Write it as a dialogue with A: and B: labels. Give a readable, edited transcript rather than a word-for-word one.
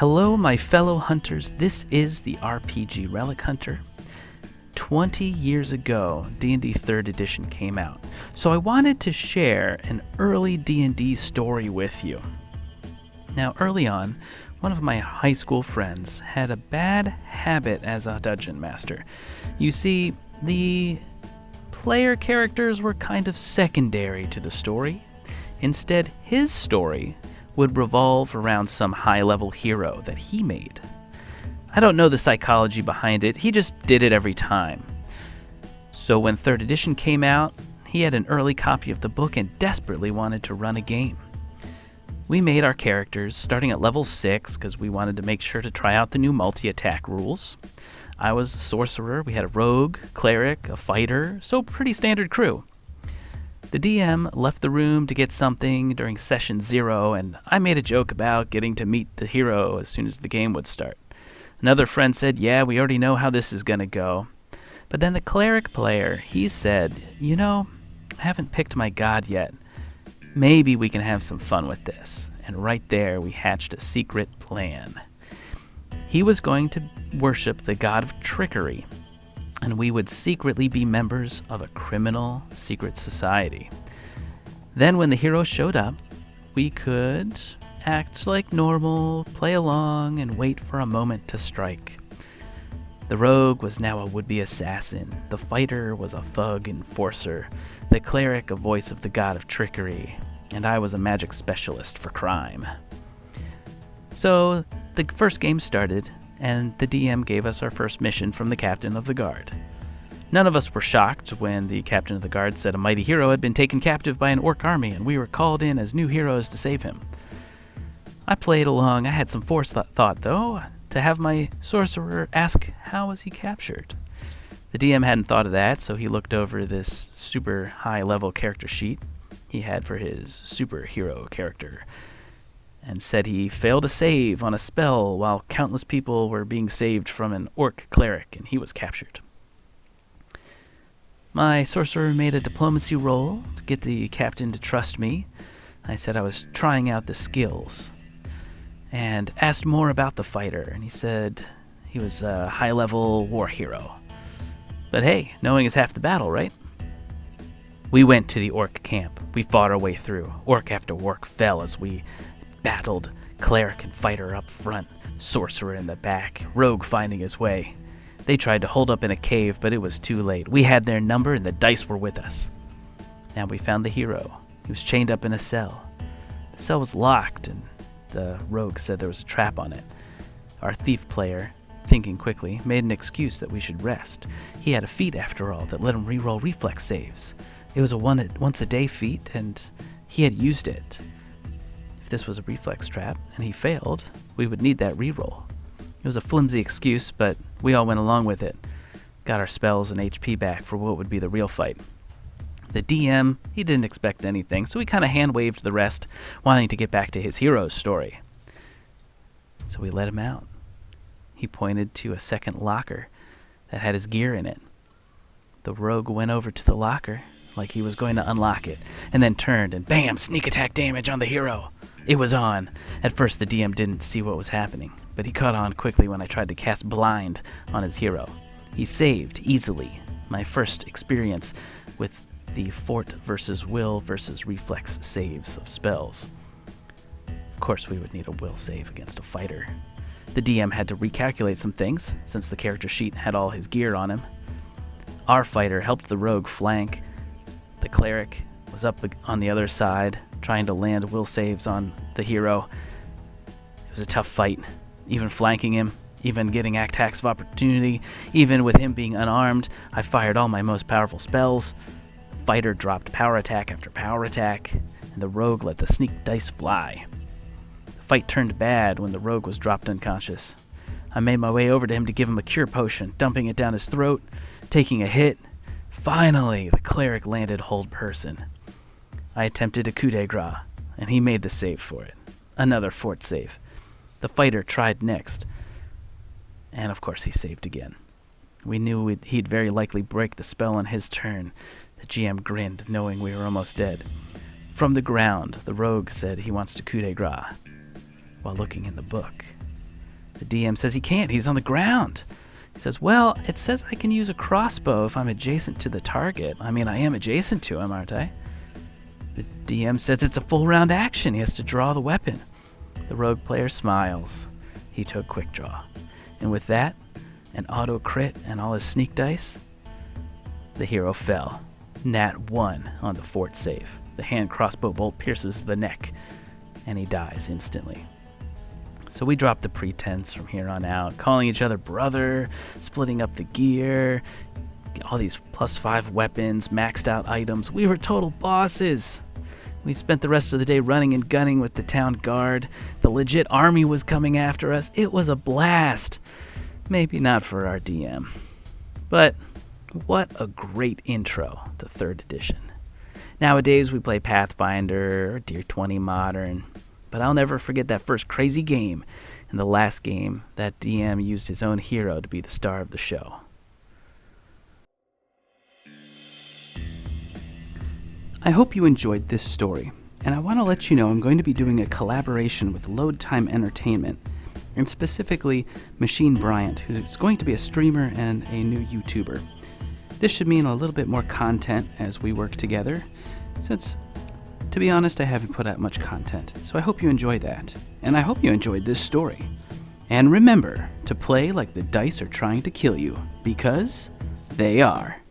A: Hello, my fellow hunters. This is the RPG Relic Hunter. 20 years ago, D&D 3rd edition came out, so I wanted to share an early D&D story with you. Now, early on, one of my high school friends had a bad habit as a dungeon master. You see, the player characters were kind of secondary to the story. Instead, his story would revolve around some high-level hero that he made. I don't know the psychology behind it, he just did it every time. So when 3rd edition came out, he had an early copy of the book and desperately wanted to run a game. We made our characters starting at level 6 because we wanted to make sure to try out the new multi-attack rules. I was a sorcerer, we had a rogue, cleric, a fighter, so pretty standard crew. The DM left the room to get something during session 0, and I made a joke about getting to meet the hero as soon as the game would start. Another friend said, yeah, we already know how this is going to go. But then the cleric player, he said, I haven't picked my god yet. Maybe we can have some fun with this. And right there, we hatched a secret plan. He was going to worship the god of trickery, and we would secretly be members of a criminal secret society. Then when the hero showed up, we could act like normal, play along, and wait for a moment to strike. The rogue was now a would-be assassin, the fighter was a thug enforcer, the cleric a voice of the god of trickery, and I was a magic specialist for crime. So the first game started, and the DM gave us our first mission from the captain of the guard. None of us were shocked when the captain of the guard said a mighty hero had been taken captive by an orc army and we were called in as new heroes to save him. I played along. I had some forethought, though, to have my sorcerer ask how was he captured. The DM hadn't thought of that, so he looked over this super high-level character sheet he had for his superhero character and said he failed a save on a spell while countless people were being saved from an orc cleric, and he was captured. My sorcerer made a diplomacy roll to get the captain to trust me. I said I was trying out the skills and asked more about the fighter, and he said he was a high-level war hero. But hey, knowing is half the battle, right? We went to the orc camp. We fought our way through. Orc after orc fell as we battled, cleric and fighter up front, sorcerer in the back, rogue finding his way. They tried to hold up in a cave, but it was too late. We had their number and the dice were with us. Now we found the hero. He was chained up in a cell. The cell was locked and the rogue said there was a trap on it. Our thief player, thinking quickly, made an excuse that we should rest. He had a feat after all that let him reroll reflex saves. It was a once-a-day feat and he had used it. This was a reflex trap, and he failed, we would need that reroll. It was a flimsy excuse, but we all went along with it. Got our spells and HP back for what would be the real fight. The DM, he didn't expect anything, so he kind of hand-waved the rest, wanting to get back to his hero's story. So we let him out. He pointed to a second locker that had his gear in it. The rogue went over to the locker like he was going to unlock it, and then turned and bam, sneak attack damage on the hero. It was on. At first, the DM didn't see what was happening, but he caught on quickly when I tried to cast Blind on his hero. He saved easily. My first experience with the fort versus will versus reflex saves of spells. Of course, we would need a will save against a fighter. The DM had to recalculate some things, since the character sheet had all his gear on him. Our fighter helped the rogue flank. The cleric was up on the other side, trying to land will saves on the hero. It was a tough fight, even flanking him, even getting attacks of opportunity, even with him being unarmed. I fired all my most powerful spells. The fighter dropped power attack after power attack, and the rogue let the sneak dice fly. The fight turned bad when the rogue was dropped unconscious. I made my way over to him to give him a cure potion, dumping it down his throat, taking a hit. Finally, the cleric landed hold person. I attempted a coup de grace, and he made the save for it. Another fort save. The fighter tried next, and of course he saved again. We knew he'd very likely break the spell on his turn. The GM grinned, knowing we were almost dead. From the ground, the rogue said he wants to coup de grace, while looking in the book. The DM says he can't. He's on the ground. He says, well, it says I can use a crossbow if I'm adjacent to the target. I mean, I am adjacent to him, aren't I? The DM says it's a full round action. He has to draw the weapon. The rogue player smiles. He took quick draw. And with that, an auto crit and all his sneak dice, the hero fell. Nat 1 on the fort save. The hand crossbow bolt pierces the neck, and he dies instantly. So we dropped the pretense from here on out, calling each other brother, splitting up the gear, all these +5 weapons, maxed out items. We were total bosses. We spent the rest of the day running and gunning with the town guard. The legit army was coming after us. It was a blast. Maybe not for our DM. But what a great intro to 3rd edition. Nowadays we play Pathfinder or Deer 20 Modern. But I'll never forget that first crazy game. And the last game, that DM used his own hero to be the star of the show. I hope you enjoyed this story. And I want to let you know I'm going to be doing a collaboration with LoadTime Entertainment. And specifically, Machine Bryant, who's going to be a streamer and a new YouTuber. This should mean a little bit more content as we work together, since, to be honest, I haven't put out much content. So I hope you enjoy that. And I hope you enjoyed this story. And remember to play like the dice are trying to kill you, because they are.